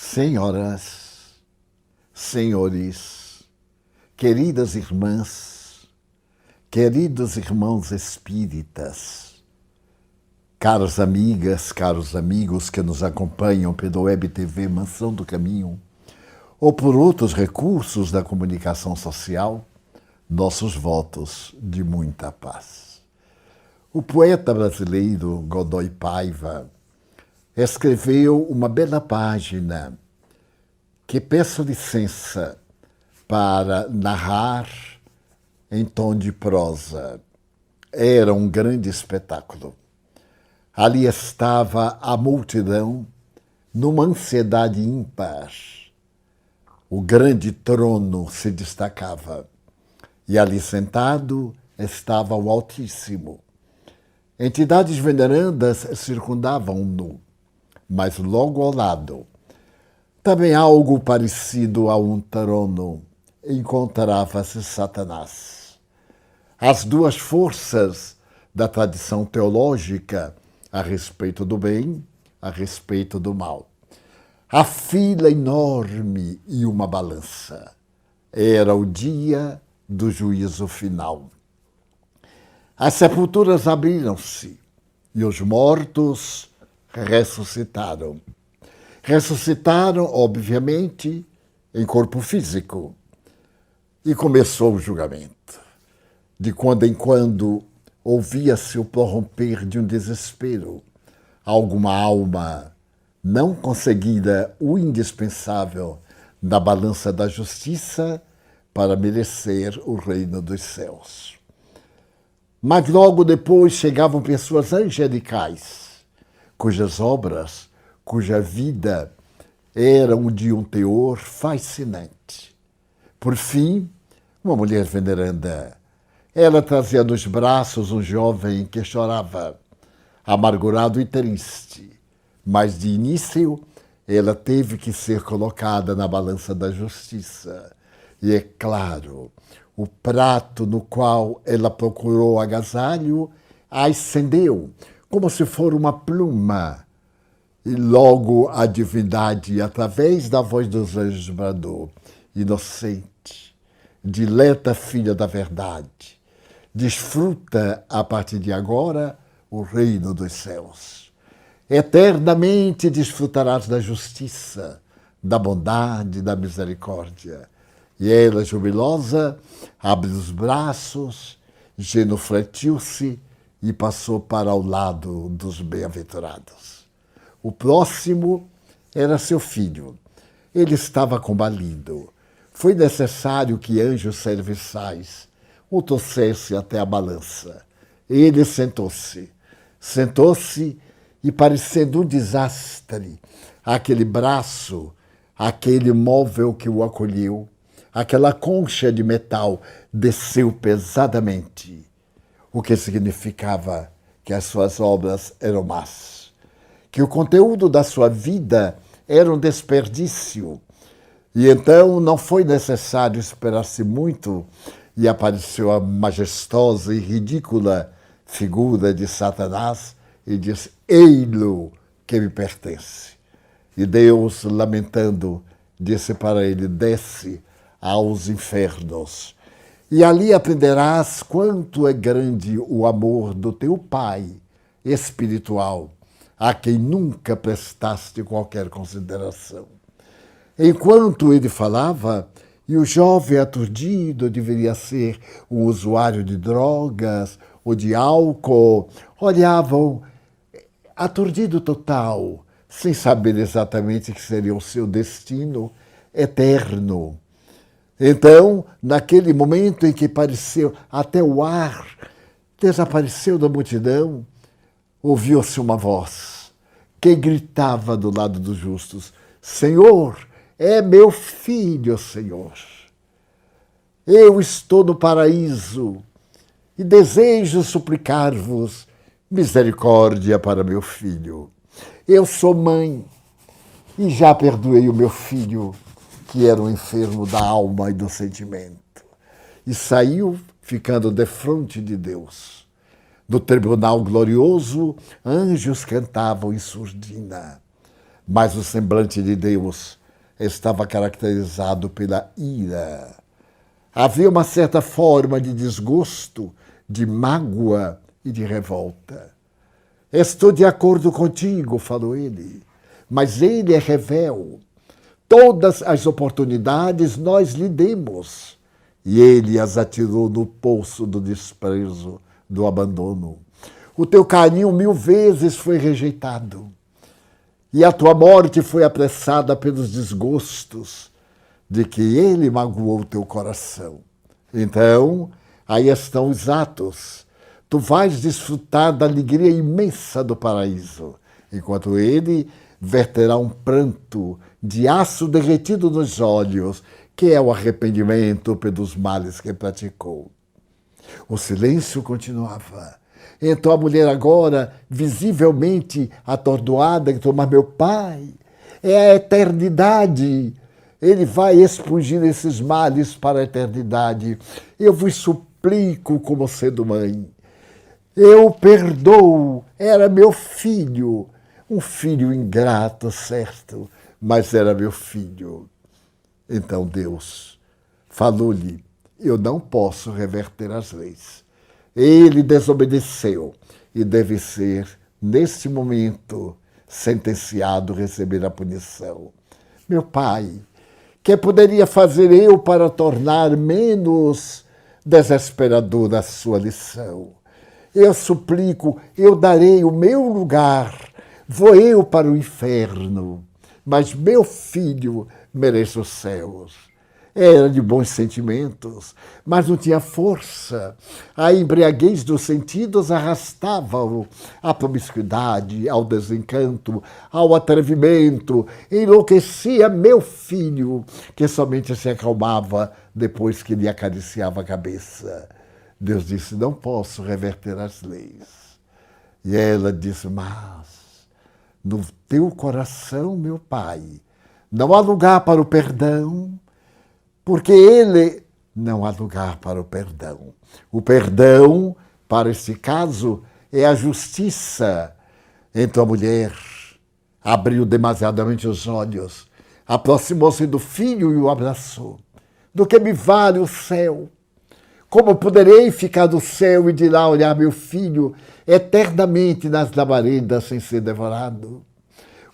Senhoras, senhores, queridas irmãs, queridos irmãos espíritas, caras amigas, caros amigos que nos acompanham pela Web TV Mansão do Caminho ou por outros recursos da comunicação social, nossos votos de muita paz. O poeta brasileiro Godoy Paiva escreveu uma bela página que peço licença para narrar em tom de prosa. Era um grande espetáculo. Ali estava a multidão numa ansiedade ímpar. O grande trono se destacava e ali sentado estava o Altíssimo. Entidades venerandas circundavam-no, mas logo ao lado, também algo parecido a um trono, encontrava-se Satanás. As duas forças da tradição teológica a respeito do bem, a respeito do mal. A fila enorme e uma balança. Era o dia do juízo final. As sepulturas abriram-se e os mortos ressuscitaram. Ressuscitaram, obviamente, em corpo físico. E começou o julgamento. De quando em quando ouvia-se o prorromper de um desespero. Alguma alma não conseguira o indispensável na balança da justiça para merecer o reino dos céus. Mas logo depois chegavam pessoas angelicais, cujas obras, cuja vida eram de um teor fascinante. Por fim, uma mulher veneranda. Ela trazia nos braços um jovem que chorava, amargurado e triste. Mas, de início, ela teve que ser colocada na balança da justiça. E, é claro, o prato no qual ela procurou agasalho ascendeu, como se for uma pluma. E logo a divindade, através da voz dos anjos, bradou: inocente, dileta filha da verdade, desfruta a partir de agora o reino dos céus. Eternamente desfrutarás da justiça, da bondade, da misericórdia. E ela, jubilosa, abre os braços, genufletiu-se e passou para o lado dos bem-aventurados. O próximo era seu filho. Ele estava combalido. Foi necessário que anjos serviçais o trouxessem até a balança. Ele sentou-se. Sentou-se e, parecendo um desastre, aquele braço, aquele móvel que o acolheu, aquela concha de metal desceu pesadamente, o que significava que as suas obras eram más, que o conteúdo da sua vida era um desperdício. E então não foi necessário esperar-se muito e apareceu a majestosa e ridícula figura de Satanás e disse: ei-lo que me pertence. E Deus, lamentando, disse para ele: desce aos infernos. E ali aprenderás quanto é grande o amor do teu Pai espiritual, a quem nunca prestaste qualquer consideração. Enquanto ele falava, e o jovem aturdido deveria ser um usuário de drogas ou de álcool, olhavam aturdido total, sem saber exatamente que seria o seu destino eterno. Então, naquele momento em que pareceu até o ar desapareceu da multidão, ouviu-se uma voz que gritava do lado dos justos: Senhor, é meu filho, Senhor. Eu estou no paraíso e desejo suplicar-vos misericórdia para meu filho. Eu sou mãe e já perdoei o meu filho, que era um enfermo da alma e do sentimento. E saiu ficando defronte de Deus. Do tribunal glorioso, anjos cantavam em surdina. Mas o semblante de Deus estava caracterizado pela ira. Havia uma certa forma de desgosto, de mágoa e de revolta. Estou de acordo contigo, falou ele, mas ele é revel. Todas as oportunidades nós lhe demos e ele as atirou no poço do desprezo, do abandono. O teu carinho 1000 vezes foi rejeitado e a tua morte foi apressada pelos desgostos de que ele magoou o teu coração. Então, aí estão os atos. Tu vais desfrutar da alegria imensa do paraíso, enquanto ele verterá um pranto de aço derretido nos olhos, que é o arrependimento pelos males que praticou. O silêncio continuava. Então a mulher agora, visivelmente atordoada, gritou, mas meu pai, é a eternidade. Ele vai expungir esses males para a eternidade. Eu vos suplico como sendo mãe. Eu perdoo, era meu filho. Um filho ingrato, certo, mas era meu filho. Então Deus falou-lhe, eu não posso reverter as leis. Ele desobedeceu e deve ser, neste momento, sentenciado a receber a punição. Meu pai, que poderia fazer eu para tornar menos desesperadora a sua lição? Eu suplico, eu darei o meu lugar, vou eu para o inferno, mas meu filho merece os céus. Era de bons sentimentos, mas não tinha força. A embriaguez dos sentidos arrastava-o à promiscuidade, ao desencanto, ao atrevimento. Enlouquecia meu filho, que somente se acalmava depois que lhe acariciava a cabeça. Deus disse, não posso reverter as leis. E ela disse, mas no teu coração, meu pai, não há lugar para o perdão, porque ele não há lugar para o perdão. O perdão, para este caso, é a justiça. Então a mulher abriu demasiadamente os olhos, aproximou-se do filho e o abraçou. Do que me vale o céu? Como poderei ficar do céu e de lá olhar meu filho eternamente nas labaredas sem ser devorado?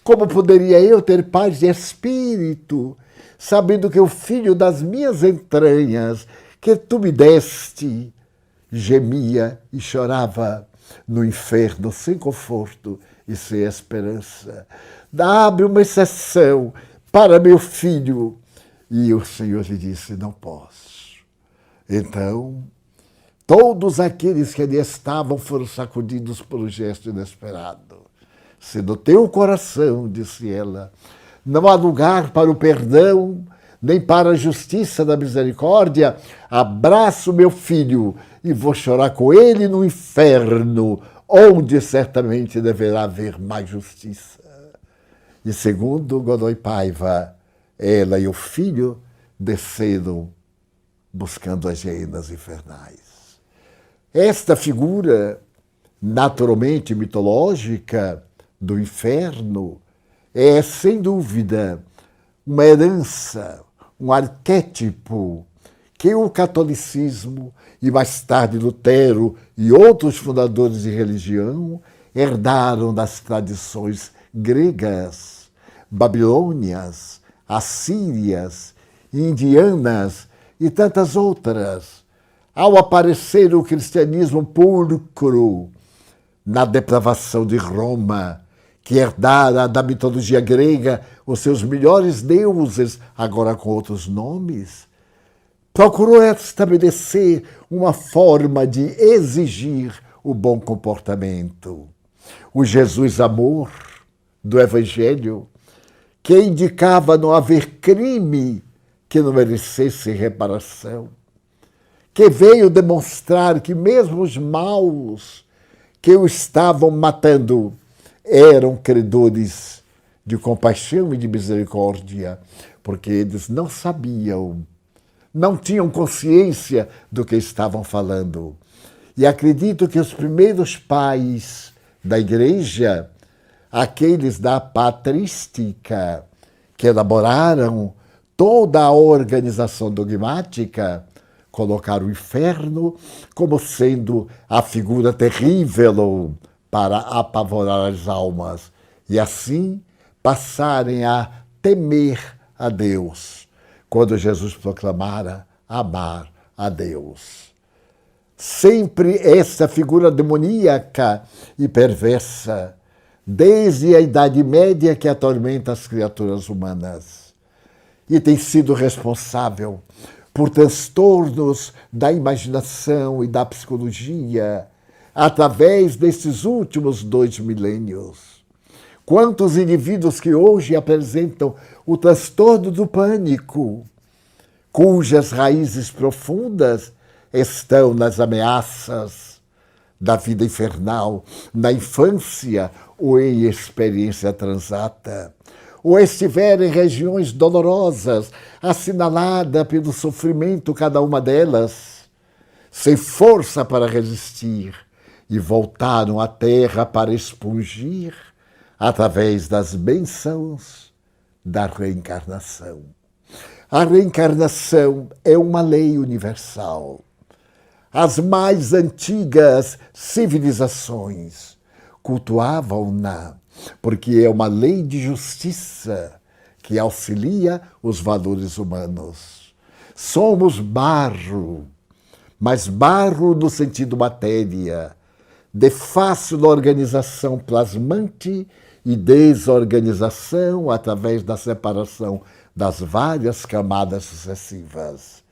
Como poderia eu ter paz de espírito, sabendo que o filho das minhas entranhas, que tu me deste, gemia e chorava no inferno sem conforto e sem esperança? Abre uma exceção para meu filho. E o Senhor lhe disse, não posso. Então, todos aqueles que ali estavam foram sacudidos pelo gesto inesperado. Se no teu coração, disse ela, não há lugar para o perdão, nem para a justiça da misericórdia, abraço meu filho e vou chorar com ele no inferno, onde certamente deverá haver mais justiça. E segundo Godoy Paiva, ela e o filho desceram buscando as hienas infernais. Esta figura, naturalmente mitológica, do inferno, é, sem dúvida, uma herança, um arquétipo que o catolicismo e mais tarde Lutero e outros fundadores de religião herdaram das tradições gregas, babilônias, assírias, indianas e tantas outras. Ao aparecer o cristianismo pulcro na depravação de Roma, que herdara da mitologia grega os seus melhores deuses, agora com outros nomes, procurou estabelecer uma forma de exigir o bom comportamento. O Jesus amor do Evangelho, que indicava não haver crime que não merecesse reparação, que veio demonstrar que mesmo os maus que o estavam matando eram credores de compaixão e de misericórdia, porque eles não sabiam, não tinham consciência do que estavam falando. E acredito que os primeiros pais da igreja aqueles da patrística que elaboraram toda a organização dogmática, colocaram o inferno como sendo a figura terrível para apavorar as almas e assim passarem a temer a Deus, quando Jesus proclamara amar a Deus. Sempre essa figura demoníaca e perversa, desde a Idade Média que atormenta as criaturas humanas e tem sido responsável por transtornos da imaginação e da psicologia através desses últimos 2 milênios. Quantos indivíduos que hoje apresentam o transtorno do pânico, cujas raízes profundas estão nas ameaças da vida infernal, na infância ou em experiência transata, ou estiver em regiões dolorosas, assinalada pelo sofrimento cada uma delas, sem força para resistir, e voltaram à terra para expungir através das bênçãos da reencarnação. A reencarnação é uma lei universal. As mais antigas civilizações cultuavam-na, porque é uma lei de justiça que auxilia os valores humanos. Somos barro, mas barro no sentido matéria, de fácil organização plasmante e desorganização através da separação das várias camadas sucessivas.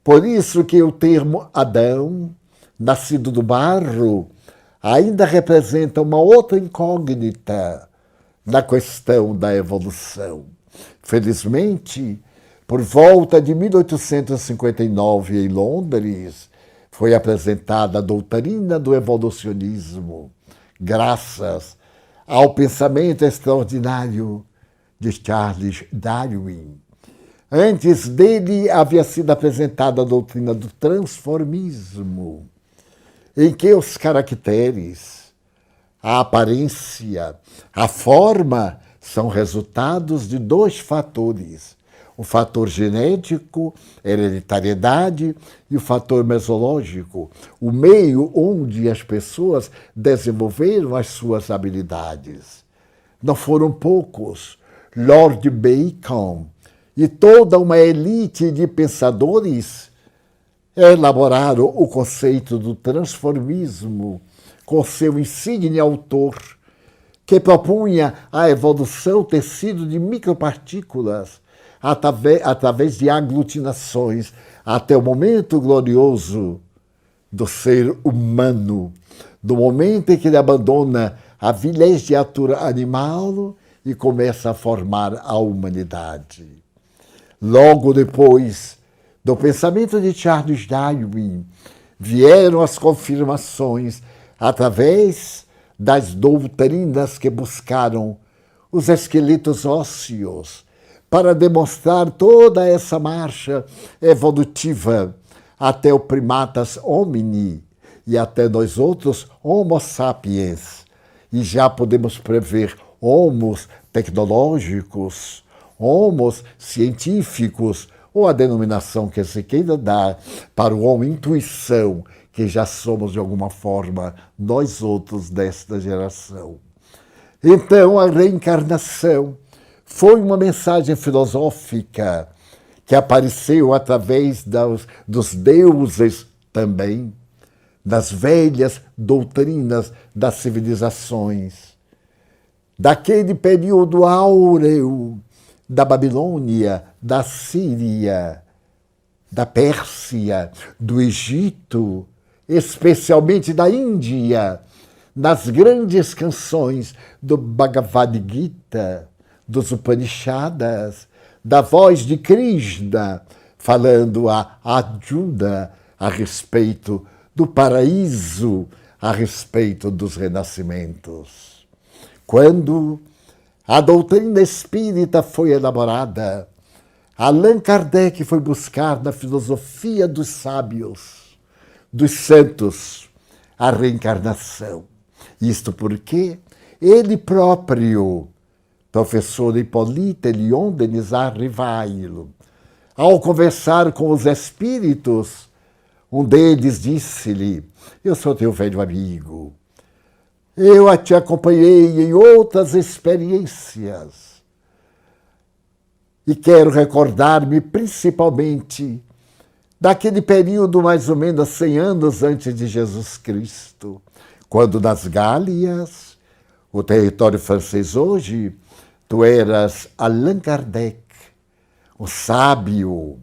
Por isso que o termo Adão, nascido do barro, ainda representa uma outra incógnita na questão da evolução. Felizmente, por volta de 1859, em Londres, foi apresentada a doutrina do evolucionismo, graças ao pensamento extraordinário de Charles Darwin. Antes dele havia sido apresentada a doutrina do transformismo, em que os caracteres, a aparência, a forma são resultados de 2 fatores: o fator genético, hereditariedade, e o fator mesológico, o meio onde as pessoas desenvolveram as suas habilidades. Não foram poucos. Lord Bacon e toda uma elite de pensadores elaboraram o conceito do transformismo com seu insigne autor, que propunha a evolução ter sido de micropartículas através de aglutinações até o momento glorioso do ser humano, do momento em que ele abandona a vilegiatura animal e começa a formar a humanidade. Logo depois do pensamento de Charles Darwin, vieram as confirmações através das doutrinas que buscaram os esqueletos ósseos para demonstrar toda essa marcha evolutiva até o primatas homini e até nós outros homo sapiens. E já podemos prever homos tecnológicos, homos científicos, ou a denominação que se queira dar para o homo intuição, que já somos de alguma forma nós outros desta geração. Então a reencarnação foi uma mensagem filosófica que apareceu através dos deuses também, das velhas doutrinas das civilizações, daquele período áureo da Babilônia, da Síria, da Pérsia, do Egito, especialmente da Índia, nas grandes canções do Bhagavad Gita, dos Upanishadas, da voz de Krishna, falando a Arjuna a respeito do paraíso, a respeito dos renascimentos. Quando a doutrina espírita foi elaborada, Allan Kardec foi buscar na filosofia dos sábios, dos santos, a reencarnação. Isto porque Ele próprio, professor Hippolyte Léon Denis Rivail, ao conversar com os espíritos, um deles disse-lhe: eu sou teu velho amigo, eu te acompanhei em outras experiências e quero recordar-me principalmente daquele período mais ou menos 100 anos antes de Jesus Cristo, quando nas Gálias, o território francês hoje, tu eras Allan Kardec, um sábio,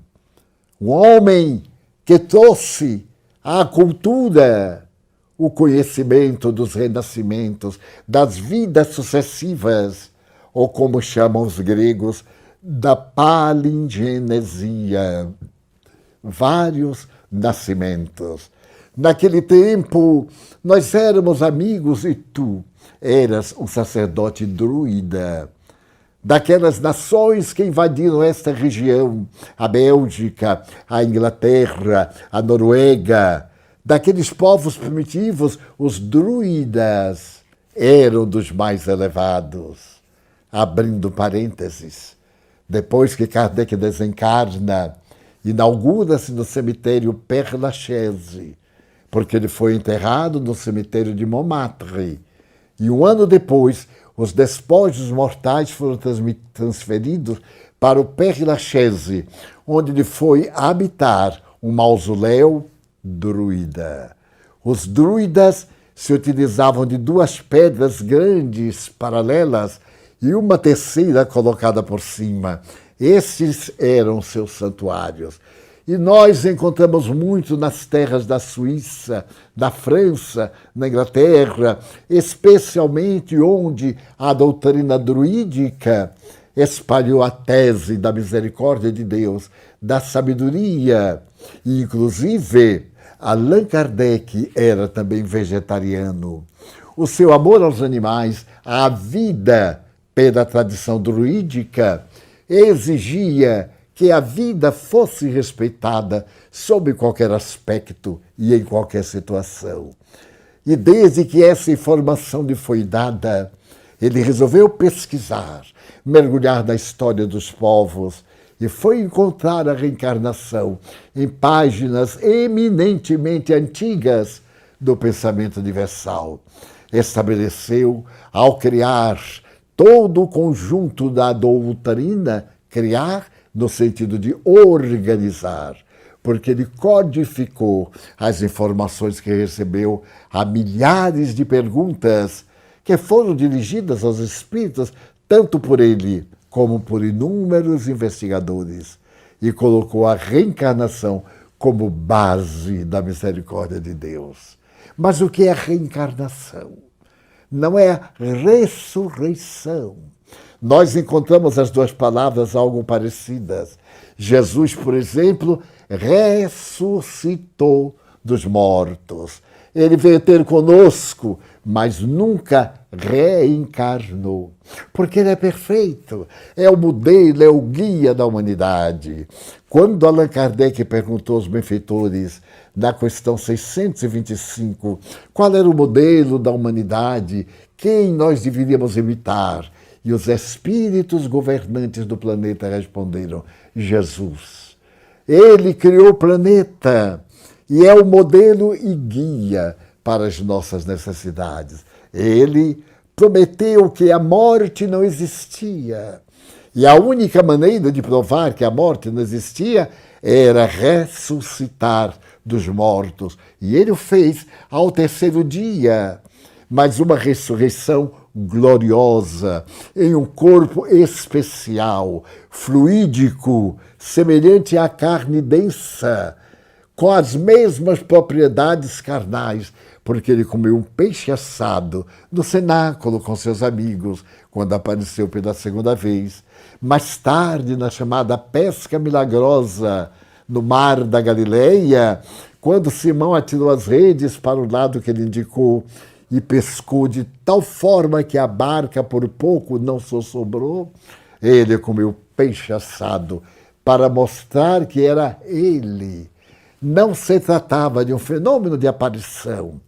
um homem que trouxe à cultura o conhecimento dos renascimentos, das vidas sucessivas, ou como chamam os gregos, da palingenesia, vários nascimentos. Naquele tempo, nós éramos amigos e tu eras um sacerdote druida, daquelas nações que invadiram esta região, a Bélgica, a Inglaterra, a Noruega, daqueles povos primitivos, os druidas eram dos mais elevados. Abrindo parênteses, depois que Kardec desencarna, inaugura-se no cemitério Père Lachaise, porque ele foi enterrado no cemitério de Montmartre. E um ano depois, os despojos mortais foram transferidos para o Père Lachaise, onde ele foi habitar um mausoléu druida. Os druidas se utilizavam de 2 pedras grandes, paralelas, e uma terceira colocada por cima. Estes eram seus santuários. E nós encontramos muito nas terras da Suíça, da França, na Inglaterra, especialmente onde a doutrina druídica espalhou a tese da misericórdia de Deus, da sabedoria. E, inclusive, Allan Kardec era também vegetariano. O seu amor aos animais, à vida pela tradição druídica, exigia que a vida fosse respeitada sob qualquer aspecto e em qualquer situação. E desde que essa informação lhe foi dada, ele resolveu pesquisar, mergulhar na história dos povos e foi encontrar a reencarnação em páginas eminentemente antigas do pensamento universal. Estabeleceu, ao criar todo o conjunto da doutrina, criar no sentido de organizar, porque ele codificou as informações que recebeu a milhares de perguntas que foram dirigidas aos espíritos, tanto por ele como por inúmeros investigadores, e colocou a reencarnação como base da misericórdia de Deus. Mas o que é reencarnação? Não é ressurreição. Nós encontramos as 2 palavras algo parecidas. Jesus, por exemplo, ressuscitou dos mortos. Ele veio ter conosco, mas nunca reencarnou. Porque ele é perfeito, é o modelo, é o guia da humanidade. Quando Allan Kardec perguntou aos benfeitores, na questão 625, qual era o modelo da humanidade, quem nós deveríamos imitar? E os espíritos governantes do planeta responderam: Jesus. Ele criou o planeta e é o modelo e guia para as nossas necessidades. Ele prometeu que a morte não existia. E a única maneira de provar que a morte não existia era ressuscitar dos mortos. E ele o fez ao 3º dia, mas uma ressurreição gloriosa, em um corpo especial, fluídico, semelhante à carne densa, com as mesmas propriedades carnais, porque ele comeu um peixe assado no cenáculo com seus amigos, quando apareceu pela 2ª vez. Mais tarde, na chamada pesca milagrosa no mar da Galileia, quando Simão atirou as redes para o lado que ele indicou e pescou de tal forma que a barca por pouco não sobrou, ele comeu peixe assado para mostrar que era ele. Não se tratava de um fenômeno de aparição,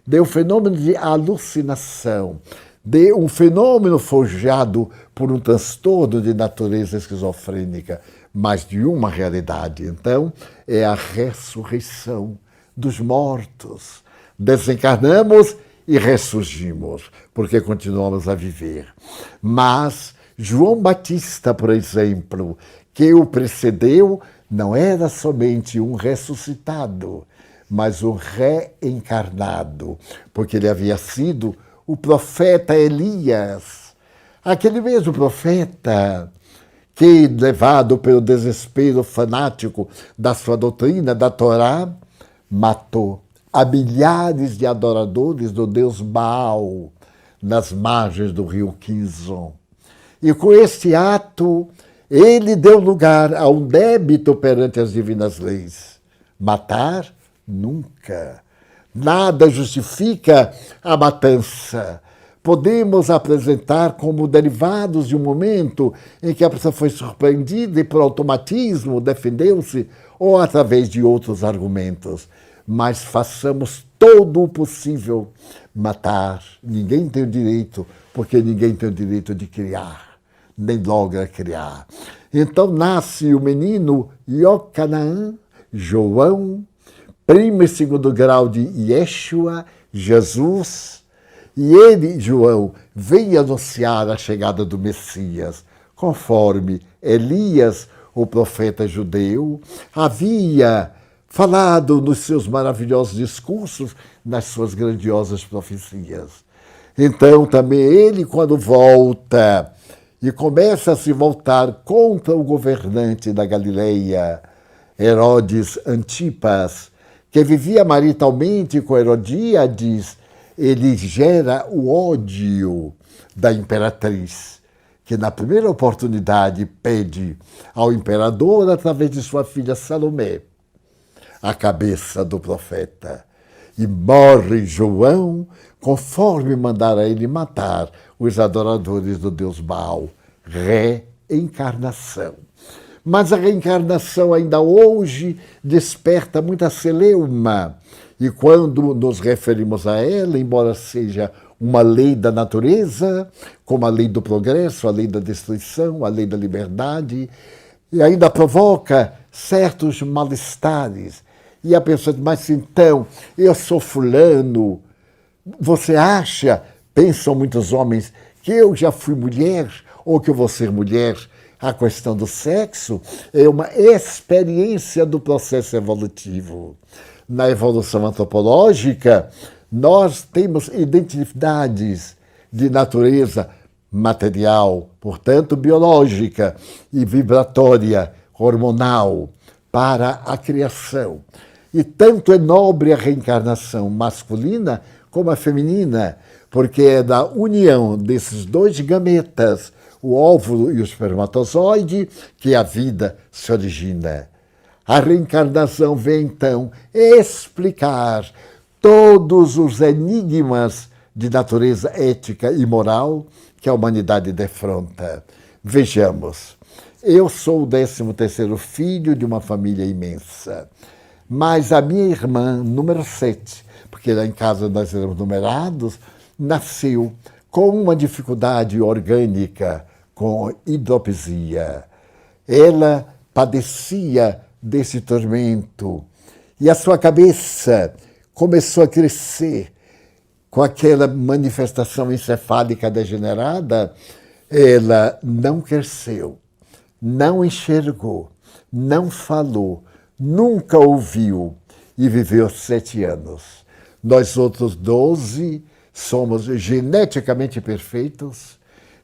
de um fenômeno de alucinação, de um fenômeno forjado por um transtorno de natureza esquizofrênica, mas de uma realidade. Então, é a ressurreição dos mortos. Desencarnamos e ressurgimos, porque continuamos a viver. Mas João Batista, por exemplo, que o precedeu, não era somente um ressuscitado, mas um reencarnado, porque ele havia sido o profeta Elias, aquele mesmo profeta que, levado pelo desespero fanático da sua doutrina, da Torá, matou a milhares de adoradores do deus Baal nas margens do rio Quizon. E com este ato, ele deu lugar a um débito perante as divinas leis. Matar? Nunca. Nada justifica a matança. Podemos apresentar como derivados de um momento em que a pessoa foi surpreendida e, por automatismo, defendeu-se, ou através de outros argumentos. Mas façamos todo o possível. Matar, ninguém tem o direito, porque ninguém tem o direito de criar, nem logra criar. Então nasce o menino Iocanaan, João, primo e segundo grau de Yeshua, Jesus, e ele, João, vem anunciar a chegada do Messias, conforme Elias, o profeta judeu, havia falado nos seus maravilhosos discursos, nas suas grandiosas profecias. Então, também ele, quando volta e começa a se voltar contra o governante da Galileia, Herodes Antipas, que vivia maritalmente com Herodíades, ele gera o ódio da imperatriz, que na primeira oportunidade pede ao imperador, através de sua filha Salomé, a cabeça do profeta. E morre João, conforme mandara ele matar os adoradores do deus Baal. Reencarnação. Mas a reencarnação ainda hoje desperta muita celeuma. E quando nos referimos a ela, embora seja uma lei da natureza, como a lei do progresso, a lei da destruição, a lei da liberdade, e ainda provoca certos malestares. E a pessoa diz, mas então, eu sou fulano, você acha, pensam muitos homens, que eu já fui mulher ou que eu vou ser mulher? A questão do sexo é uma experiência do processo evolutivo. Na evolução antropológica, nós temos identidades de natureza material, portanto biológica, e vibratória, hormonal, para a criação. E tanto é nobre a reencarnação masculina como a feminina, porque é da união desses dois gametas, o óvulo e o espermatozoide, que a vida se origina. A reencarnação vem, então, explicar todos os enigmas de natureza ética e moral que a humanidade defronta. Vejamos, eu sou o 13º filho de uma família imensa, mas a minha irmã, número 7, porque lá em casa nós éramos numerados, nasceu com uma dificuldade orgânica, com hidropisia. Ela padecia desse tormento e a sua cabeça começou a crescer com aquela manifestação encefálica degenerada. Ela não cresceu, não enxergou, não falou, nunca ouviu e viveu 7 anos. Nós outros 12 somos geneticamente perfeitos,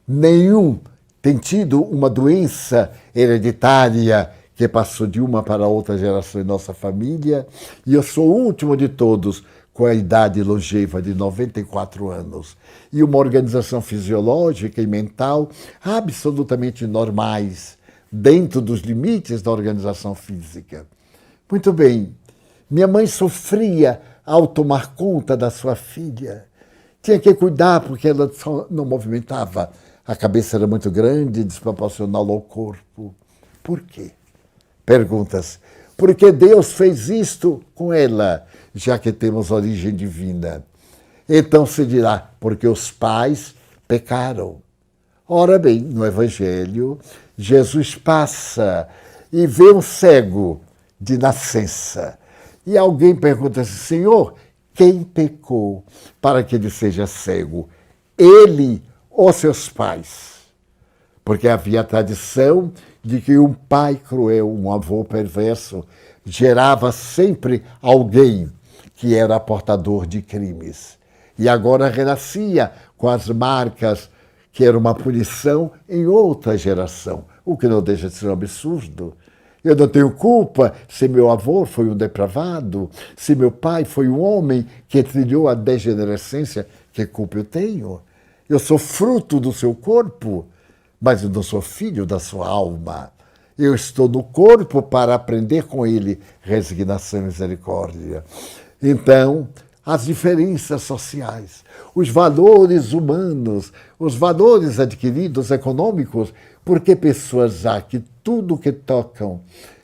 nenhum tem tido uma doença hereditária que passou de uma para outra geração em nossa família, e eu sou o último de todos com a idade longeva de 94 anos, e uma organização fisiológica e mental absolutamente normais, dentro dos limites da organização física. Muito bem, minha mãe sofria ao tomar conta da sua filha. Tinha que cuidar porque ela só não movimentava. A cabeça era muito grande, desproporcional ao corpo. Por quê? Pergunta-se. Por que Deus fez isto com ela, já que temos origem divina? Então se dirá, porque os pais pecaram. Ora bem, no Evangelho, Jesus passa e vê um cego de nascença. E alguém pergunta assim, Senhor, quem pecou para que ele seja cego? Ele ou seus pais? Porque havia a tradição de que um pai cruel, um avô perverso, gerava sempre alguém que era portador de crimes. E agora renascia com as marcas que era uma punição em outra geração, o que não deixa de ser um absurdo. Eu não tenho culpa se meu avô foi um depravado, se meu pai foi um homem que trilhou a degenerescência, que culpa eu tenho? Eu sou fruto do seu corpo, mas eu não sou filho da sua alma. Eu estou no corpo para aprender com ele resignação e misericórdia. Então, as diferenças sociais, os valores humanos, os valores adquiridos econômicos, porque pessoas há que tudo que tocam,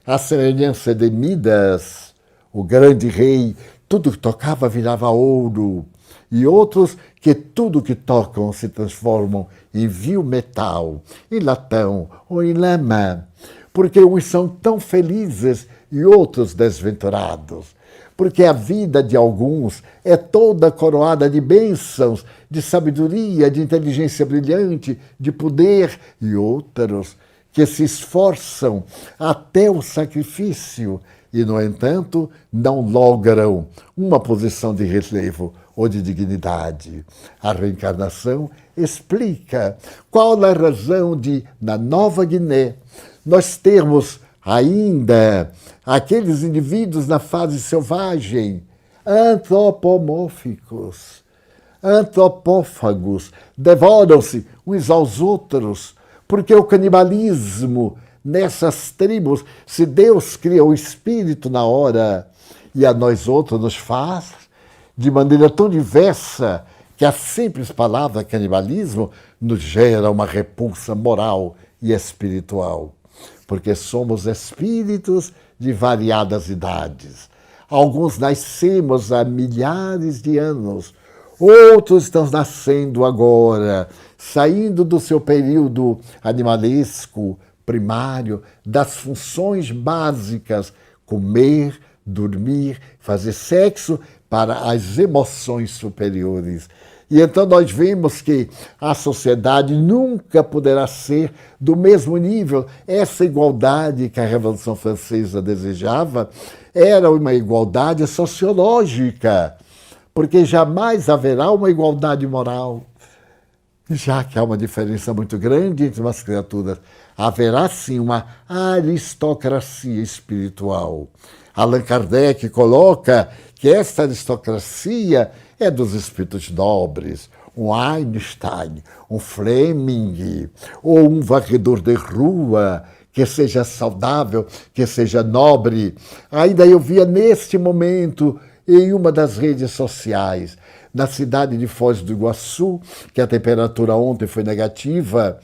a semelhança de Midas, o grande rei, tudo que tocava virava ouro, e outros que tudo que tocam se transformam em vil metal, em latão ou em lama, porque uns são tão felizes e outros desventurados. Porque a vida de alguns é toda coroada de bênçãos, de sabedoria, de inteligência brilhante, de poder, e outros que se esforçam até o sacrifício e, no entanto, não logram uma posição de relevo ou de dignidade. A reencarnação explica qual a razão de, na Nova Guiné, nós termos ainda aqueles indivíduos na fase selvagem, antropomórficos, antropófagos, devoram-se uns aos outros, porque o canibalismo nessas tribos, se Deus cria o espírito na hora e a nós outros nos faz de maneira tão diversa que a simples palavra canibalismo nos gera uma repulsa moral e espiritual. Porque somos espíritos de variadas idades. Alguns nascemos há milhares de anos, outros estão nascendo agora, saindo do seu período animalesco, primário, das funções básicas, comer, dormir, fazer sexo, para as emoções superiores. E então nós vemos que a sociedade nunca poderá ser do mesmo nível. Essa igualdade que a Revolução Francesa desejava era uma igualdade sociológica, porque jamais haverá uma igualdade moral. Já que há uma diferença muito grande entre as criaturas, haverá sim uma aristocracia espiritual. Allan Kardec coloca que esta aristocracia é dos espíritos nobres, um Einstein, um Fleming, ou um varredor de rua, que seja saudável, que seja nobre. Ainda eu via neste momento, em uma das redes sociais, na cidade de Foz do Iguaçu, que a temperatura ontem foi negativa,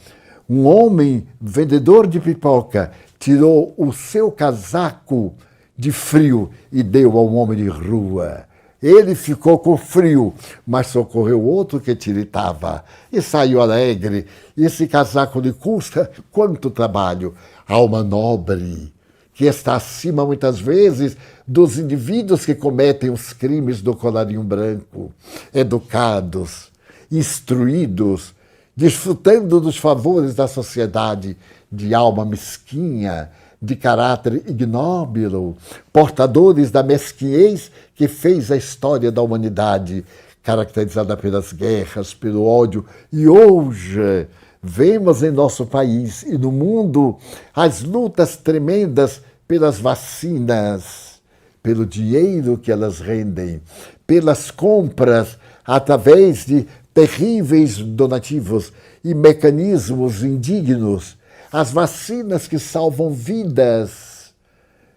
um homem vendedor de pipoca tirou o seu casaco de frio e deu a um homem de rua. Ele ficou com frio, mas socorreu outro que tiritava e saiu alegre. E esse casaco lhe custa quanto trabalho? Alma nobre, que está acima muitas vezes dos indivíduos que cometem os crimes do colarinho branco, educados, instruídos, desfrutando dos favores da sociedade, de alma mesquinha, de caráter ignóbil, portadores da mesquinhez que fez a história da humanidade, caracterizada pelas guerras, pelo ódio. E hoje vemos em nosso país e no mundo as lutas tremendas pelas vacinas, pelo dinheiro que elas rendem, pelas compras através de terríveis donativos e mecanismos indignos, as vacinas que salvam vidas.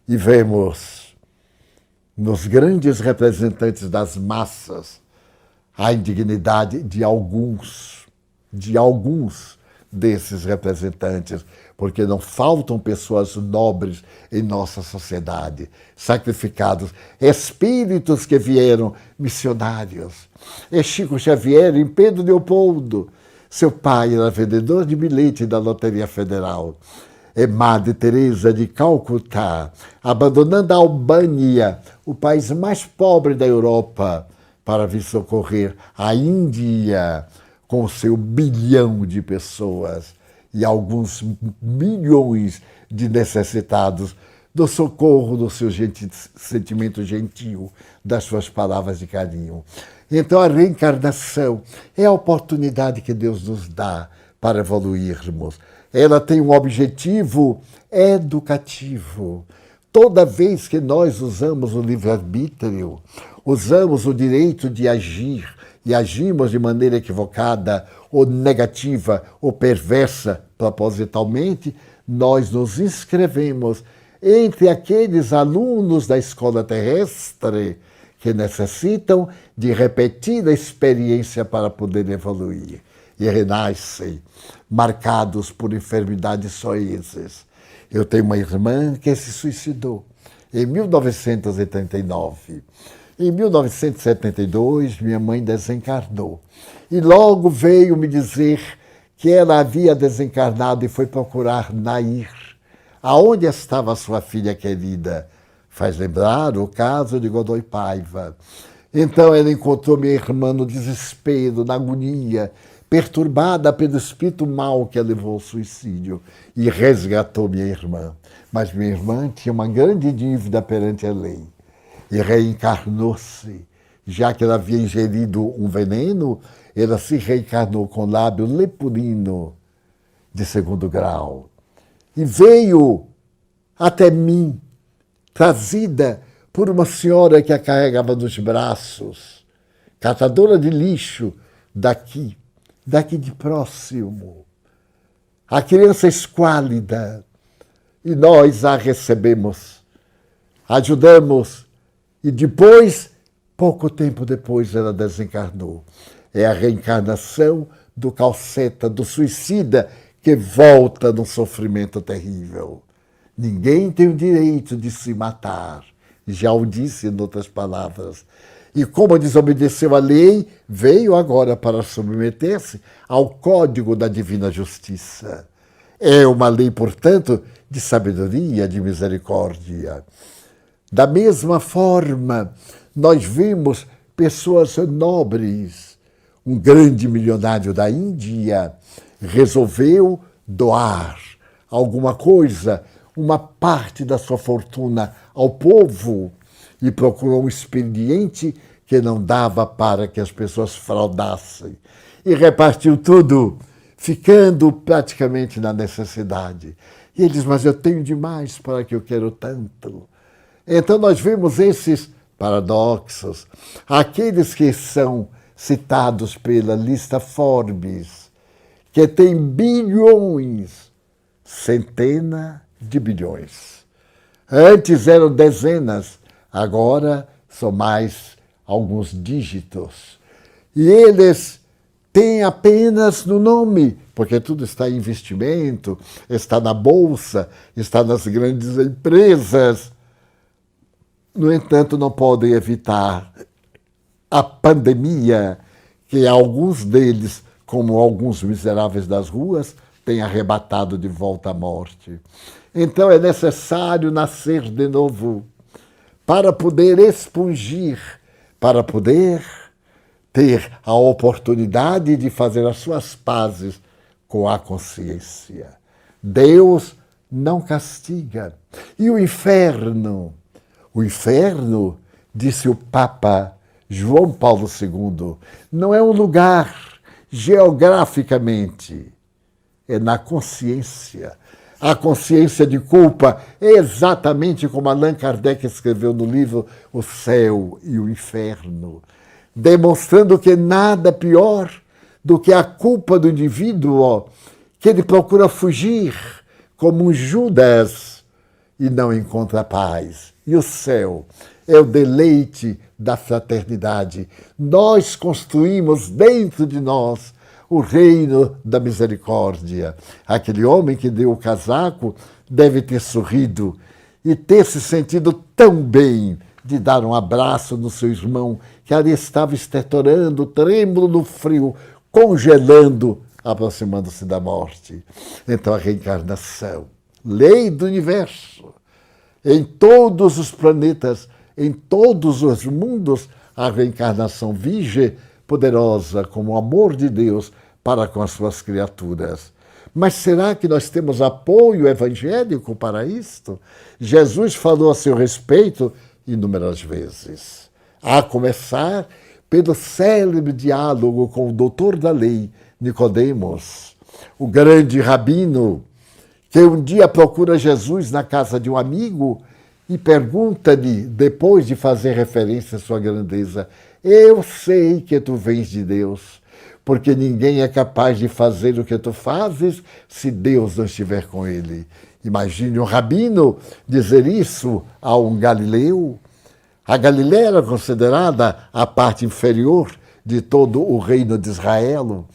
E vemos nos grandes representantes das massas a indignidade de alguns desses representantes, porque não faltam pessoas nobres em nossa sociedade, sacrificados, espíritos que vieram missionários. E Chico Xavier, em Pedro Leopoldo, Seu pai era vendedor de bilhete da Loteria Federal. É Madre Teresa de Calcutá, abandonando a Albânia, o país mais pobre da Europa, para vir socorrer a Índia, com seu bilhão de pessoas e alguns milhões de necessitados, do socorro do seu sentimento gentil, das suas palavras de carinho. Então a reencarnação é a oportunidade que Deus nos dá para evoluirmos. Ela tem um objetivo educativo. Toda vez que nós usamos o livre-arbítrio, usamos o direito de agir e agimos de maneira equivocada ou negativa ou perversa propositalmente, nós nos inscrevemos entre aqueles alunos da escola terrestre que necessitam de repetir a experiência para poder evoluir e renascem, marcados por enfermidades soezes. Eu tenho uma irmã que se suicidou em 1939. Em 1972, minha mãe desencarnou. E logo veio me dizer que ela havia desencarnado e foi procurar Nair. Aonde estava sua filha querida? Faz lembrar o caso de Godoy Paiva. Então ela encontrou minha irmã no desespero, na agonia, perturbada pelo espírito mau que a levou ao suicídio, e resgatou minha irmã. Mas minha irmã tinha uma grande dívida perante a lei e reencarnou-se. Já que ela havia ingerido um veneno, ela se reencarnou com lábio leporino de 2º grau. E veio até mim, trazida por uma senhora que a carregava nos braços, catadora de lixo daqui de próximo. A criança esquálida, e nós a recebemos, ajudamos, e depois, pouco tempo depois, ela desencarnou. É a reencarnação do calceta, do suicida, que volta no sofrimento terrível. Ninguém tem o direito de se matar, já o disse em outras palavras. E como desobedeceu a lei, veio agora para submeter-se ao código da divina justiça. É uma lei, portanto, de sabedoria, de misericórdia. Da mesma forma, nós vimos pessoas nobres. Um grande milionário da Índia resolveu doar alguma coisa, uma parte da sua fortuna ao povo, e procurou um expediente que não dava para que as pessoas fraudassem. E repartiu tudo, ficando praticamente na necessidade. E ele diz, mas eu tenho demais para que eu quero tanto. Então nós vemos esses paradoxos. Aqueles que são citados pela lista Forbes, que tem bilhões, centenas de bilhões. Antes eram dezenas, agora são mais alguns dígitos. E eles têm apenas no nome, porque tudo está em investimento, está na bolsa, está nas grandes empresas. No entanto, não podem evitar a pandemia, que alguns deles, como alguns miseráveis das ruas, têm arrebatado de volta à morte. Então é necessário nascer de novo, para poder expungir, para poder ter a oportunidade de fazer as suas pazes com a consciência. Deus não castiga. E o inferno, disse o Papa João Paulo II, não é um lugar geograficamente, é na consciência. A consciência de culpa é exatamente como Allan Kardec escreveu no livro O Céu e o Inferno, demonstrando que nada pior do que a culpa do indivíduo, que ele procura fugir como um Judas e não encontra paz. E o céu é o deleite da fraternidade. Nós construímos dentro de nós o reino da misericórdia. Aquele homem que deu o casaco deve ter sorrido e ter se sentido tão bem de dar um abraço no seu irmão, que ali estava estertorando, trêmulo no frio, congelando aproximando-se da morte. Então a reencarnação, lei do universo, em todos os planetas, em todos os mundos, a reencarnação vige, poderosa como o amor de Deus para com as suas criaturas. Mas será que nós temos apoio evangélico para isto? Jesus falou a seu respeito inúmeras vezes. A começar pelo célebre diálogo com o doutor da lei, Nicodemos, o grande rabino, que um dia procura Jesus na casa de um amigo e pergunta-lhe, depois de fazer referência à sua grandeza, eu sei que tu vens de Deus, porque ninguém é capaz de fazer o que tu fazes se Deus não estiver com ele. Imagine um rabino dizer isso a um galileu. A Galileia era considerada a parte inferior de todo o reino de Israel.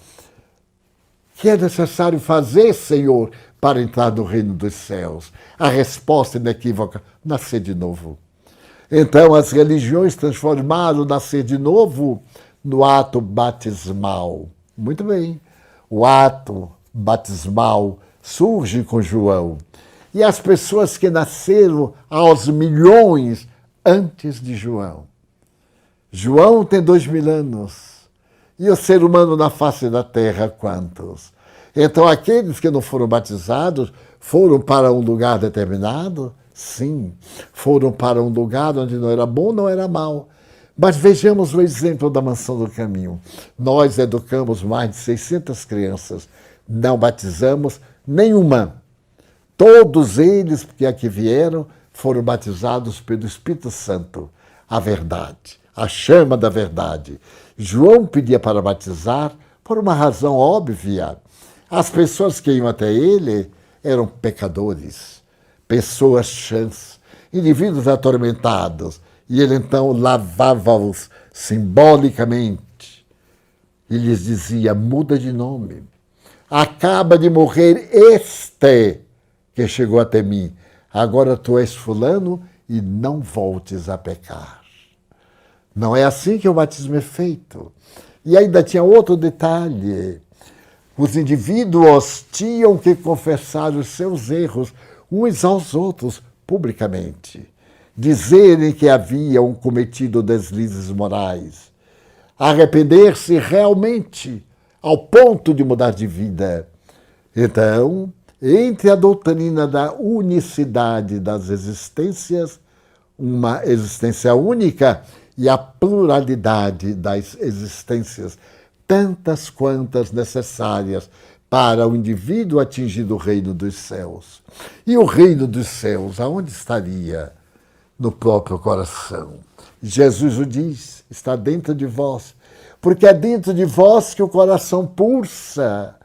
O que é necessário fazer, Senhor, para entrar no reino dos céus? A resposta inequívoca: nascer de novo. Então as religiões transformaram o nascer de novo no ato batismal. Muito bem. O ato batismal surge com João. E as pessoas que nasceram aos milhões antes de João. João tem 2000 anos. E o ser humano na face da terra, quantos? Então aqueles que não foram batizados foram para um lugar determinado? Sim, foram para um lugar onde não era bom, não era mal. Mas vejamos o exemplo da Mansão do Caminho. Nós educamos mais de 600 crianças, não batizamos nenhuma. Todos eles que aqui vieram foram batizados pelo Espírito Santo, a verdade, a chama da verdade. João pedia para batizar por uma razão óbvia. As pessoas que iam até ele eram pecadores, pessoas chãs, indivíduos atormentados, e ele então lavava-os simbolicamente e lhes dizia: muda de nome, acaba de morrer este que chegou até mim, agora tu és fulano e não voltes a pecar. Não é assim que o batismo é feito. E ainda tinha outro detalhe: os indivíduos tinham que confessar os seus erros uns aos outros publicamente, dizerem que haviam cometido deslizes morais, arrepender-se realmente ao ponto de mudar de vida. Então, entre a doutrina da unicidade das existências, uma existência única, e a pluralidade das existências, tantas quantas necessárias para o indivíduo atingir o reino dos céus. E o reino dos céus, aonde estaria? No próprio coração. Jesus o diz, está dentro de vós, porque é dentro de vós que o coração pulsa,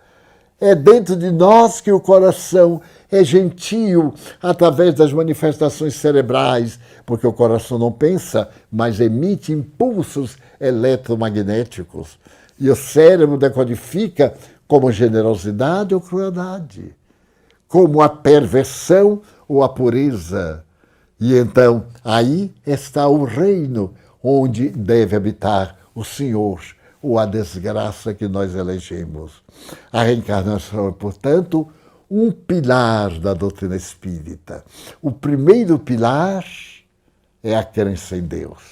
é dentro de nós que o coração é gentil através das manifestações cerebrais, porque o coração não pensa, mas emite impulsos eletromagnéticos. E o cérebro decodifica como generosidade ou crueldade, como a perversão ou a pureza. E então, aí está o reino onde deve habitar o Senhor, ou a desgraça que nós elegemos. A reencarnação é, portanto, um pilar da doutrina espírita. O primeiro pilar é a crença em Deus.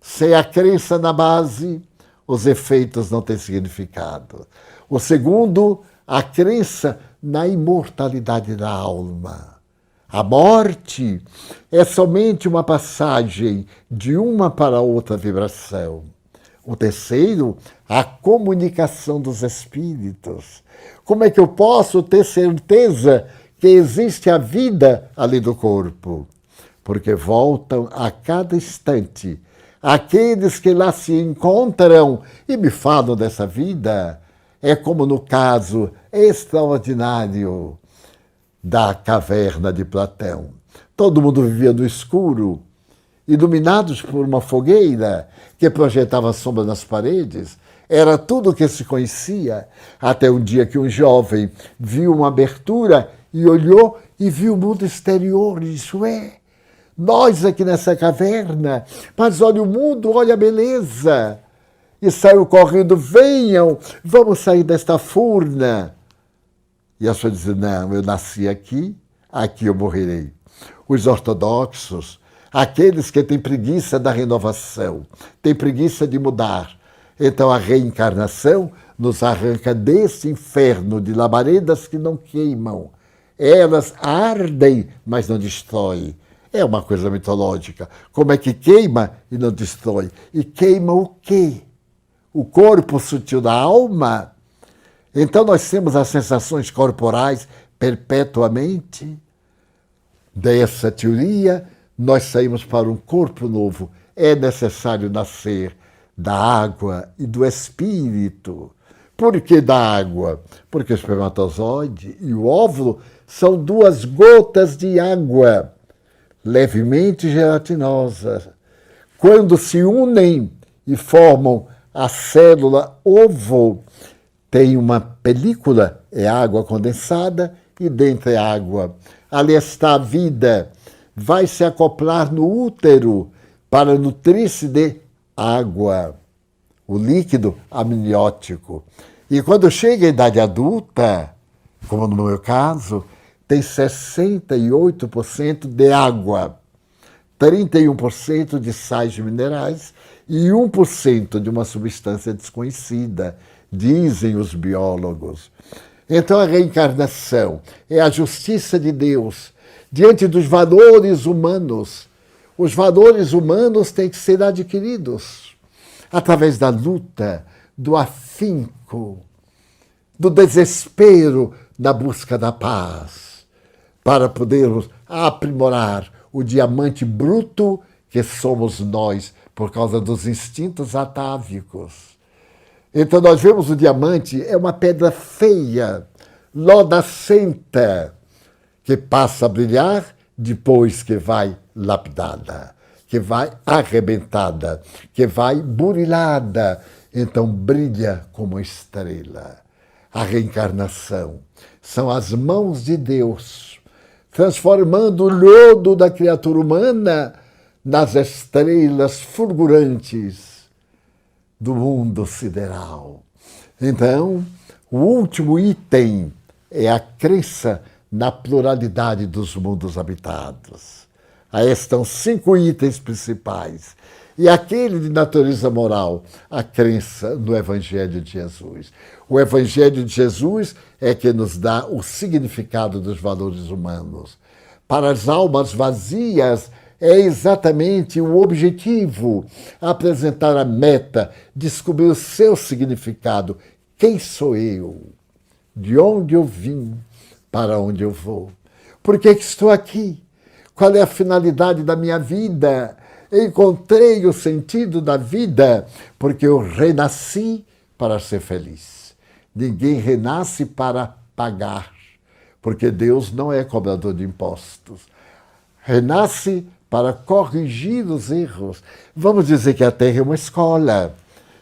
Sem a crença na base, os efeitos não têm significado. O segundo, a crença na imortalidade da alma. A morte é somente uma passagem de uma para outra vibração. O terceiro, a comunicação dos espíritos. Como é que eu posso ter certeza que existe a vida além do corpo? Porque voltam a cada instante aqueles que lá se encontram e me falam dessa vida. É como no caso extraordinário da caverna de Platão. Todo mundo vivia no escuro, iluminados por uma fogueira que projetava sombra nas paredes. Era tudo o que se conhecia, até um dia que um jovem viu uma abertura e olhou e viu o mundo exterior e disse: ué, nós aqui nessa caverna, mas olha o mundo, olha a beleza. e saiu correndo, venham, vamos sair desta furna. E a pessoa diz, não, eu nasci aqui, aqui eu morrerei. Os ortodoxos, aqueles que têm preguiça da renovação, têm preguiça de mudar. Então a reencarnação nos arranca desse inferno de labaredas que não queimam. Elas ardem, mas não destroem. É uma coisa mitológica. Como é que queima e não destrói? E queima o quê? O corpo sutil da alma? Então nós temos as sensações corporais perpetuamente. Dessa teoria, nós saímos para um corpo novo. É necessário nascer da água e do espírito. Por que da água? Porque o espermatozoide e o óvulo são duas gotas de água, levemente gelatinosas. Quando se unem e formam a célula ovo, tem uma película, é água condensada, e dentro é água. Ali está a vida. Vai se acoplar no útero para nutrir-se de água, o líquido amniótico. E quando chega a idade adulta, como no meu caso, tem 68% de água, 31% de sais minerais e 1% de uma substância desconhecida, dizem os biólogos. Então a reencarnação é a justiça de Deus diante dos valores humanos. Os valores humanos têm que ser adquiridos através da luta, do afinco, do desespero na busca da paz, para podermos aprimorar o diamante bruto que somos nós por causa dos instintos atávicos. Então nós vemos o diamante, é uma pedra feia, lodacenta, que passa a brilhar depois que vai lapidada, que vai arrebentada, que vai burilada. Então brilha como estrela. A reencarnação são as mãos de Deus, transformando o lodo da criatura humana nas estrelas fulgurantes do mundo sideral. Então, o último item é a crença na pluralidade dos mundos habitados. Aí estão 5 itens principais. E aquele de natureza moral, a crença no Evangelho de Jesus. O Evangelho de Jesus é que nos dá o significado dos valores humanos. Para as almas vazias, é exatamente o objetivo, apresentar a meta, descobrir o seu significado. Quem sou eu? De onde eu vim? Para onde eu vou? Por que estou aqui? Qual é a finalidade da minha vida? Encontrei o sentido da vida porque eu renasci para ser feliz. Ninguém renasce para pagar, porque Deus não é cobrador de impostos. Renasce para corrigir os erros. Vamos dizer que a Terra é uma escola.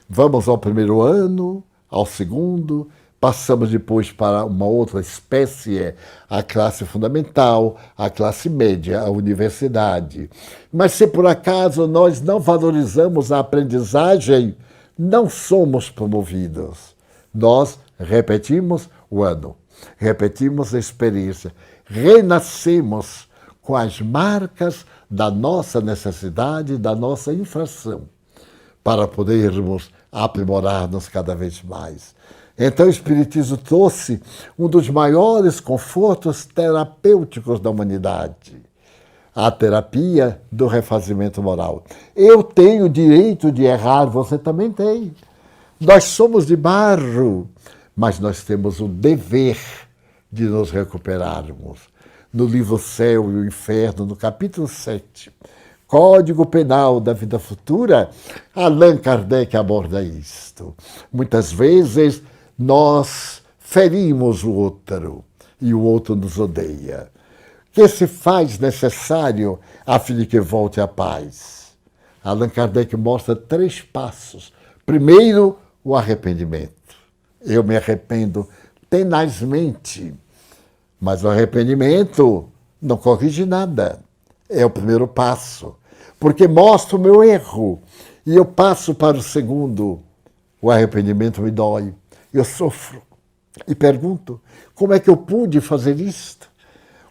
Vamos ao primeiro ano, ao segundo, passamos depois para uma outra espécie, a classe fundamental, a classe média, a universidade. Mas se por acaso nós não valorizamos a aprendizagem, não somos promovidos. Nós repetimos o ano, repetimos a experiência, renascemos com as marcas da nossa necessidade, da nossa infração, para podermos aprimorar-nos cada vez mais. Então o Espiritismo trouxe um dos maiores confortos terapêuticos da humanidade, a terapia do refazimento moral. Eu tenho o direito de errar, você também tem. Nós somos de barro, mas nós temos o dever de nos recuperarmos. No livro Céu e o Inferno, no capítulo 7, Código Penal da Vida Futura, Allan Kardec aborda isto. Muitas vezes nós ferimos o outro e o outro nos odeia. O que se faz necessário a fim de que volte a paz? Allan Kardec mostra 3 passos. Primeiro, o arrependimento. Eu me arrependo tenazmente, mas o arrependimento não corrige nada. É o primeiro passo, porque mostra o meu erro e eu passo para o segundo. O arrependimento me dói. Eu sofro. E pergunto, como é que eu pude fazer isto?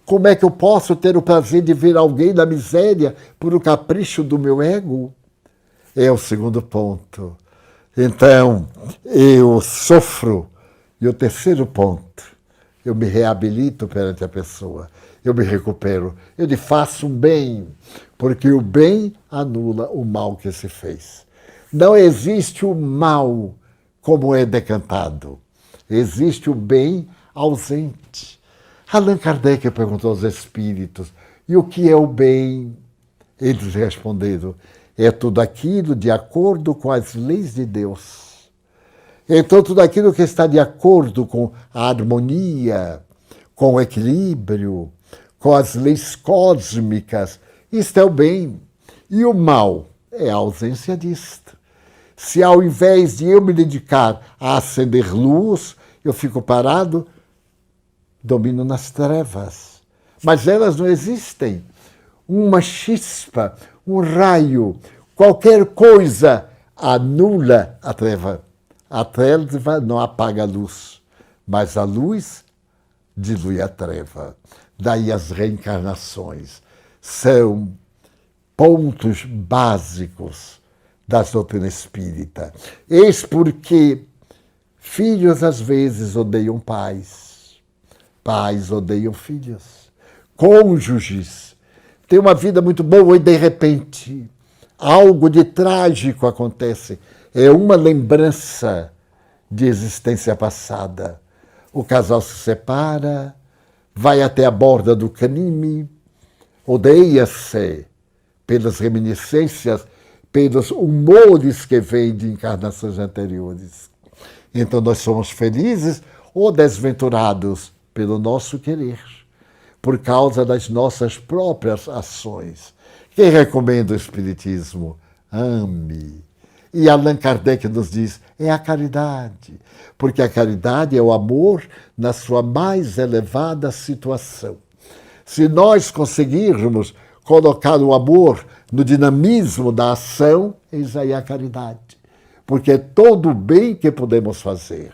Como é que eu posso ter o prazer de ver alguém na miséria por um capricho do meu ego? É o segundo ponto. Então, eu sofro. E o terceiro ponto, eu me reabilito perante a pessoa. Eu me recupero. Eu lhe faço um bem, porque o bem anula o mal que se fez. Não existe o mal como é decantado. Existe o bem ausente. Allan Kardec perguntou aos espíritos, e o que é o bem? Eles responderam, é tudo aquilo de acordo com as leis de Deus. Então, tudo aquilo que está de acordo com a harmonia, com o equilíbrio, com as leis cósmicas, isto é o bem. E o mal é a ausência disto. Se ao invés de eu me dedicar a acender luz, eu fico parado, domino nas trevas. Mas elas não existem. Uma chispa, um raio, qualquer coisa anula a treva. A treva não apaga a luz, mas a luz dilui a treva. Daí as reencarnações são pontos básicos da doutrina espírita. Eis porque filhos às vezes odeiam pais, pais odeiam filhos, cônjuges têm uma vida muito boa e de repente algo de trágico acontece. É uma lembrança de existência passada. O casal se separa, vai até a borda do crime, odeia-se pelas reminiscências, pelos humores que vêm de encarnações anteriores. Então nós somos felizes ou desventurados pelo nosso querer, por causa das nossas próprias ações. Quem recomenda o Espiritismo? Ame. E Allan Kardec nos diz, é a caridade, porque a caridade é o amor na sua mais elevada situação. Se nós conseguirmos colocar o amor no dinamismo da ação, eis aí a caridade, porque é todo o bem que podemos fazer.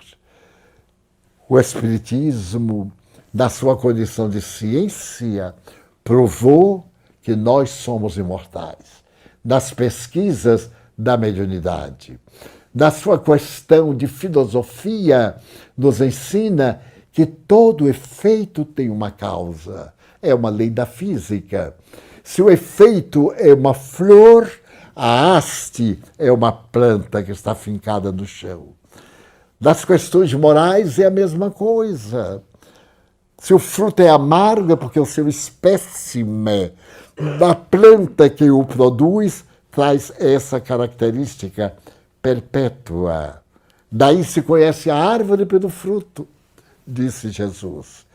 O Espiritismo, na sua condição de ciência, provou que nós somos imortais. Nas pesquisas da mediunidade, na sua questão de filosofia, nos ensina que todo efeito tem uma causa. É uma lei da física. Se o efeito é uma flor, a haste é uma planta que está fincada no chão. Das questões morais é a mesma coisa. Se o fruto é amargo, é porque o seu espécime da planta que o produz traz essa característica perpétua. Daí se conhece a árvore pelo fruto, disse Jesus.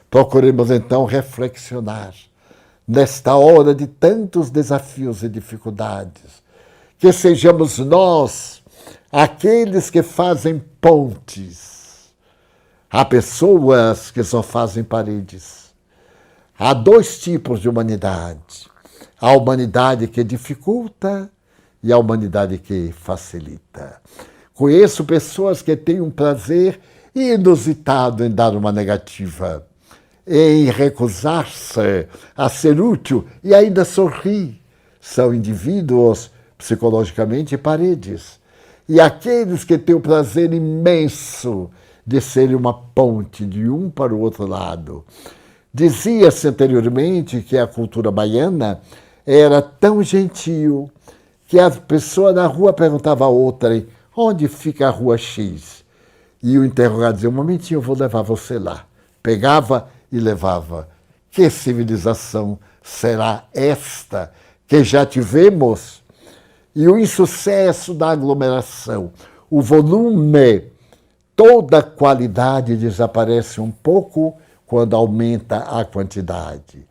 Procuremos então reflexionar nesta hora de tantos desafios e dificuldades, que sejamos nós aqueles que fazem pontes. Há pessoas que só fazem paredes. Há dois tipos de humanidade. A humanidade que dificulta e a humanidade que facilita. Conheço pessoas que têm um prazer inusitado em dar uma negativa, em recusar-se a ser útil e ainda sorrir. São indivíduos psicologicamente paredes. E aqueles que têm o prazer imenso de serem uma ponte de um para o outro lado. Dizia-se anteriormente que a cultura baiana era tão gentil que a pessoa na rua perguntava a outra, onde fica a rua X? E o interrogado dizia, um momentinho, eu vou levar você lá. Pegava e levava. Que civilização será esta que já tivemos? E o insucesso da aglomeração, o volume, toda a qualidade desaparece um pouco quando aumenta a quantidade.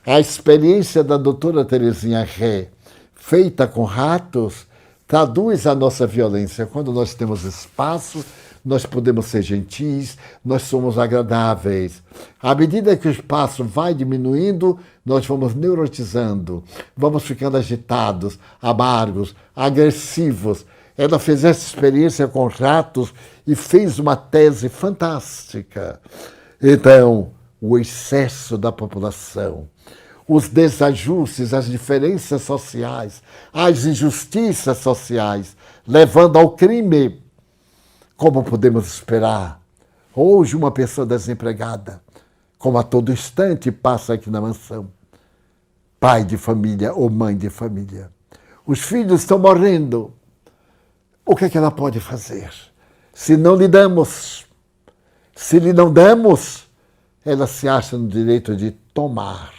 A experiência da doutora Terezinha Ré, feita com ratos, traduz a nossa violência. Quando nós temos espaço, nós podemos ser gentis, nós somos agradáveis. À medida que o espaço vai diminuindo, nós vamos neurotizando, vamos ficando agitados, amargos, agressivos. Ela fez essa experiência com ratos e fez uma tese fantástica. Então, o excesso da população, os desajustes, as diferenças sociais, as injustiças sociais, levando ao crime. Como podemos esperar? Hoje, uma pessoa desempregada, como a todo instante passa aqui na mansão, pai de família ou mãe de família. Os filhos estão morrendo. O que é que ela pode fazer? Se não lhe damos, se lhe não damos, ela se acha no direito de tomar,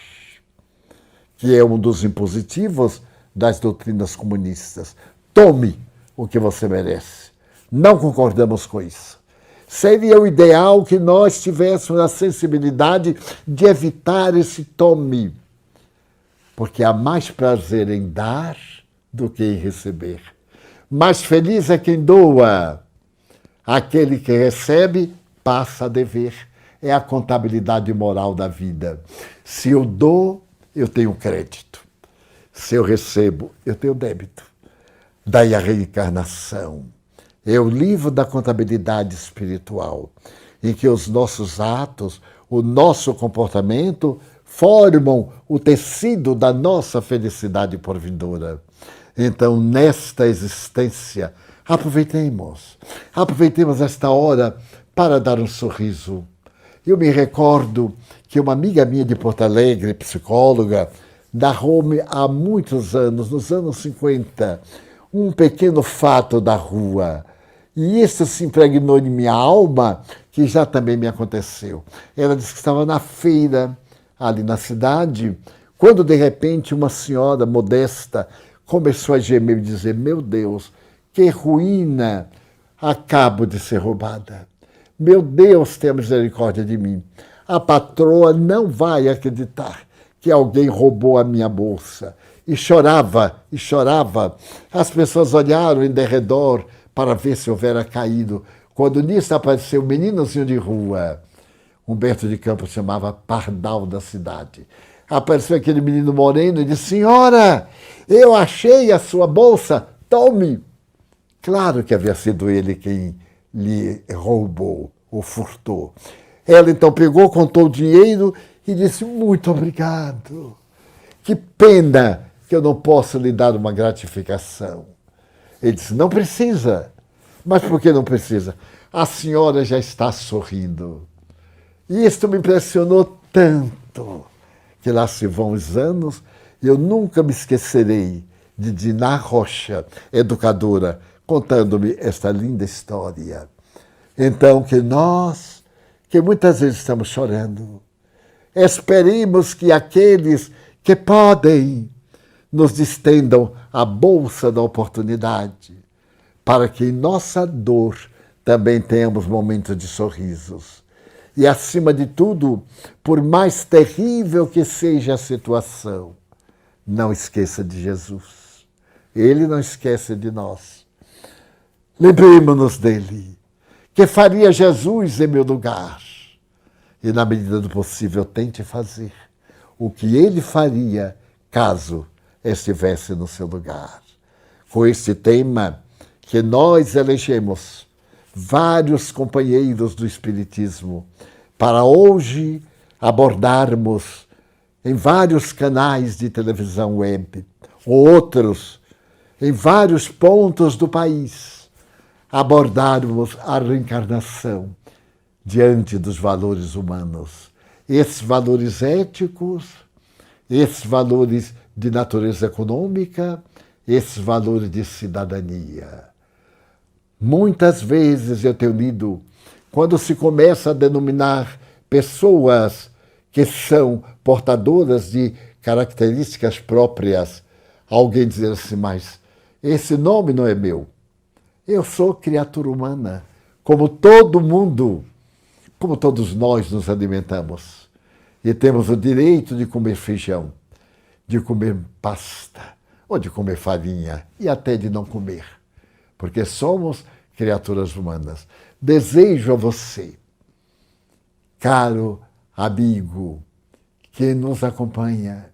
que é um dos impositivos das doutrinas comunistas. Tome o que você merece. Não concordamos com isso. Seria o ideal que nós tivéssemos a sensibilidade de evitar esse tome, porque há mais prazer em dar do que em receber. Mais feliz é quem doa. Aquele que recebe passa a dever. É a contabilidade moral da vida. Se eu dou, eu tenho crédito. Se eu recebo, eu tenho débito. Daí a reencarnação. É o livro da contabilidade espiritual, em que os nossos atos, o nosso comportamento formam o tecido da nossa felicidade por vindoura. Então, nesta existência, aproveitemos esta hora para dar um sorriso. Eu me recordo que uma amiga minha de Porto Alegre, psicóloga, narrou-me há muitos anos, nos anos 50, um pequeno fato da rua. E isso se impregnou em minha alma, que já também me aconteceu. Ela disse que estava na feira, ali na cidade, quando de repente uma senhora modesta começou a gemer e dizer: meu Deus, que ruína, acabo de ser roubada. Meu Deus, tenha misericórdia de mim. A patroa não vai acreditar que alguém roubou a minha bolsa. E chorava, e chorava. As pessoas olharam em derredor para ver se houvera caído. Quando nisso apareceu um meninozinho de rua, Humberto de Campos chamava Pardal da cidade. Apareceu aquele menino moreno e disse: senhora, eu achei a sua bolsa, tome. Claro que havia sido ele quem lhe roubou ou furtou. Ela então pegou, contou o dinheiro e disse: muito obrigado. Que pena que eu não posso lhe dar uma gratificação. Ele disse: não precisa. Mas por que não precisa? A senhora já está sorrindo. E isto me impressionou tanto, que lá se vão os anos e eu nunca me esquecerei de Diná Rocha, educadora, contando-me esta linda história. Então, que nós, que muitas vezes estamos chorando, esperemos que aqueles que podem nos distendam a bolsa da oportunidade, para que em nossa dor também tenhamos momentos de sorrisos. E, acima de tudo, por mais terrível que seja a situação, não esqueça de Jesus. Ele não esquece de nós. Lembremos-nos dele. Que faria Jesus em meu lugar? E, na medida do possível, tente fazer o que ele faria caso estivesse no seu lugar. Com este tema que nós elegemos vários companheiros do Espiritismo para hoje abordarmos em vários canais de televisão web, ou outros, em vários pontos do país, abordarmos a reencarnação diante dos valores humanos. Esses valores éticos, esses valores de natureza econômica, esses valores de cidadania. Muitas vezes eu tenho lido, quando se começa a denominar pessoas que são portadoras de características próprias, alguém dizer assim: mas esse nome não é meu. Eu sou criatura humana, como todo mundo, como todos nós nos alimentamos. E temos o direito de comer feijão, de comer pasta, ou de comer farinha, e até de não comer, porque somos criaturas humanas. Desejo a você, caro amigo que nos acompanha,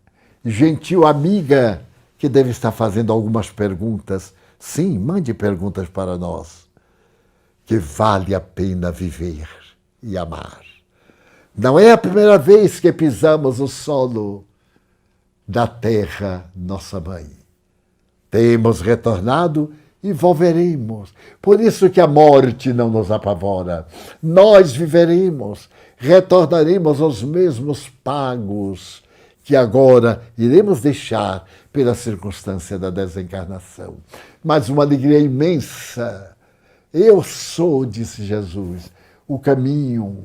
gentil amiga que deve estar fazendo algumas perguntas Sim, mande perguntas para nós, que vale a pena viver e amar. Não é a primeira vez que pisamos o solo da terra, nossa mãe. Temos retornado e volveremos. Por isso que a morte não nos apavora. Nós viveremos, retornaremos aos mesmos pagos que agora iremos deixar pela circunstância da desencarnação. Mas uma alegria imensa. Eu sou, disse Jesus, o caminho,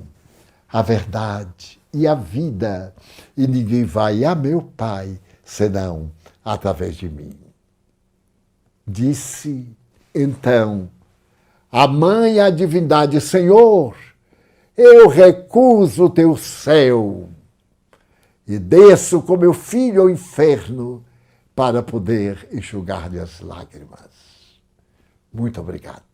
a verdade e a vida, e ninguém vai a meu Pai senão através de mim. Disse então a mãe à divindade: Senhor, eu recuso o teu céu e desço com meu filho ao inferno para poder enxugar-lhe as lágrimas. Muito obrigado.